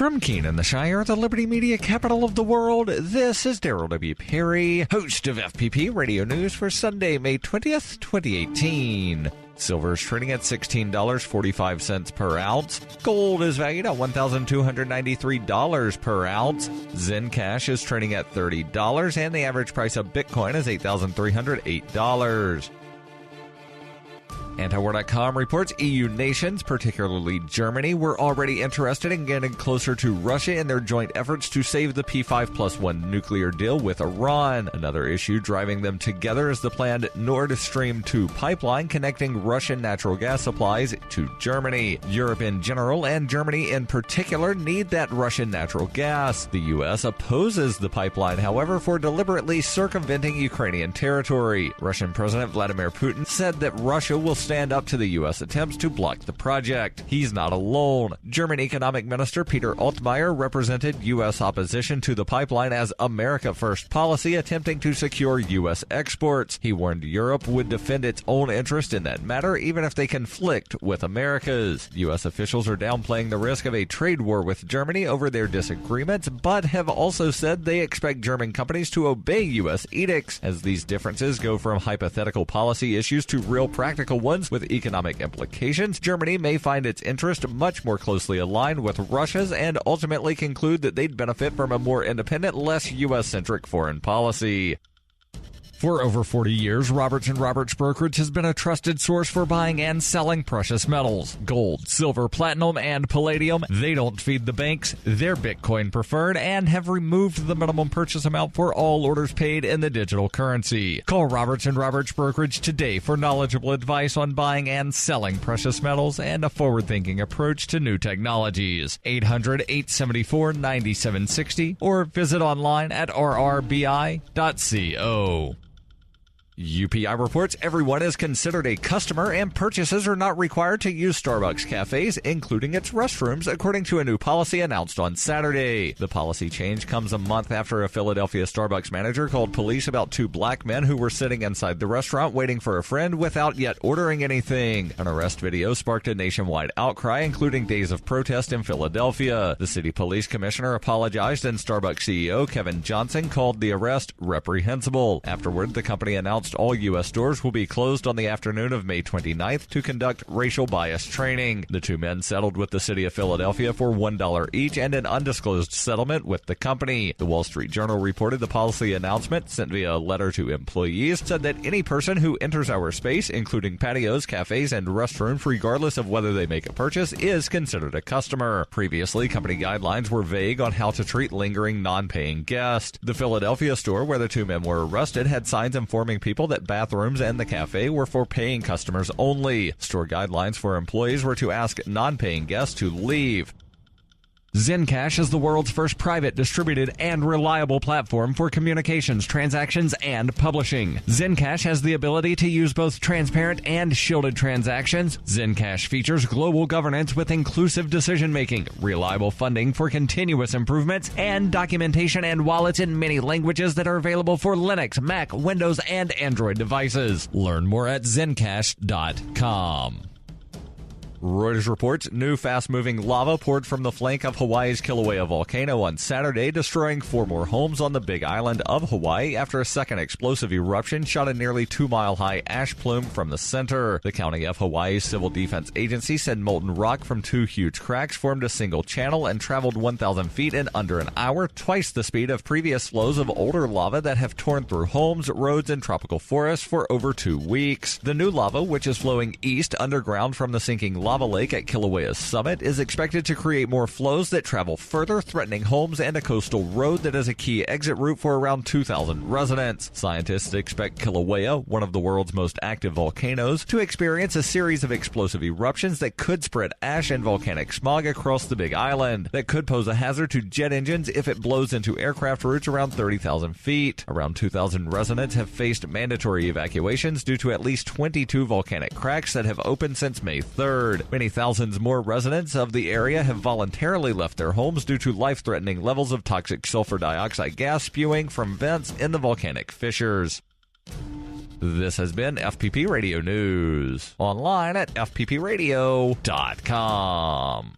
From Keene in the Shire, the Liberty Media capital of the world, this is Daryl W. Perry, host of FPP Radio News for Sunday, May 20th, 2018. Silver is trading at $16.45 per ounce. Gold is valued at $1,293 per ounce. Zencash is trading at $30, and the average price of Bitcoin is $8,308. Antiwar.com reports EU nations, particularly Germany, were already interested in getting closer to Russia in their joint efforts to save the P5+1 nuclear deal with Iran. Another issue driving them together is the planned Nord Stream 2 pipeline connecting Russian natural gas supplies to Germany. Europe in general and Germany in particular need that Russian natural gas. The U.S. opposes the pipeline, however, for deliberately circumventing Ukrainian territory. Russian President Vladimir Putin said that Russia will stand up to the U.S. attempts to block the project. He's not alone. German Economic Minister Peter Altmaier represented U.S. opposition to the pipeline as America First policy attempting to secure U.S. exports. He warned Europe would defend its own interest in that matter even if they conflict with America's. U.S. officials are downplaying the risk of a trade war with Germany over their disagreements, but have also said they expect German companies to obey U.S. edicts as these differences go from hypothetical policy issues to real practical ones with economic implications. Germany may find its interest much more closely aligned with Russia's and ultimately conclude that they'd benefit from a more independent, less U.S.-centric foreign policy. For over 40 years, Roberts & Roberts Brokerage has been a trusted source for buying and selling precious metals. Gold, silver, platinum, and palladium. They don't feed the banks. They're Bitcoin preferred and have removed the minimum purchase amount for all orders paid in the digital currency. Call Roberts & Roberts Brokerage today for knowledgeable advice on buying and selling precious metals and a forward-thinking approach to new technologies. 800-874-9760 or visit online at rrbi.co. UPI reports everyone is considered a customer and purchases are not required to use Starbucks cafes, including its restrooms, according to a new policy announced on Saturday. The policy change comes a month after a Philadelphia Starbucks manager called police about two black men who were sitting inside the restaurant waiting for a friend without yet ordering anything. An arrest video sparked a nationwide outcry, including days of protest in Philadelphia. The city police commissioner apologized and Starbucks CEO Kevin Johnson called the arrest reprehensible. Afterward, the company announced all U.S. stores will be closed on the afternoon of May 29th to conduct racial bias training. The two men settled with the city of Philadelphia for $1 each and an undisclosed settlement with the company. The Wall Street Journal reported the policy announcement, sent via a letter to employees, said that any person who enters our space, including patios, cafes, and restrooms, regardless of whether they make a purchase, is considered a customer. Previously, company guidelines were vague on how to treat lingering non-paying guests. The Philadelphia store where the two men were arrested had signs informing people that bathrooms and the cafe were for paying customers only. Store guidelines for employees were to ask non-paying guests to leave. Zencash is the world's first private, distributed, and reliable platform for communications, transactions, and publishing. Zencash has the ability to use both transparent and shielded transactions. Zencash features global governance with inclusive decision-making, reliable funding for continuous improvements, and documentation and wallets in many languages that are available for Linux, Mac, Windows, and Android devices. Learn more at zencash.com. Reuters reports new fast-moving lava poured from the flank of Hawaii's Kilauea volcano on Saturday, destroying 4 more homes on the Big Island of Hawaii after a second explosive eruption shot a nearly 2-mile-high ash plume from the center. The County of Hawaii's Civil Defense Agency said molten rock from 2 huge cracks formed a single channel and traveled 1,000 feet in under an hour, twice the speed of previous flows of older lava that have torn through homes, roads, and tropical forests for over 2 weeks. The new lava, which is flowing east underground from the sinking lava lake at Kilauea's summit, is expected to create more flows that travel further, threatening homes and a coastal road that is a key exit route for around 2,000 residents. Scientists expect Kilauea, one of the world's most active volcanoes, to experience a series of explosive eruptions that could spread ash and volcanic smog across the Big Island, that could pose a hazard to jet engines if it blows into aircraft routes around 30,000 feet. Around 2,000 residents have faced mandatory evacuations due to at least 22 volcanic cracks that have opened since May 3rd. Many thousands more residents of the area have voluntarily left their homes due to life-threatening levels of toxic sulfur dioxide gas spewing from vents in the volcanic fissures. This has been FPP Radio News, online at FPPRadio.com.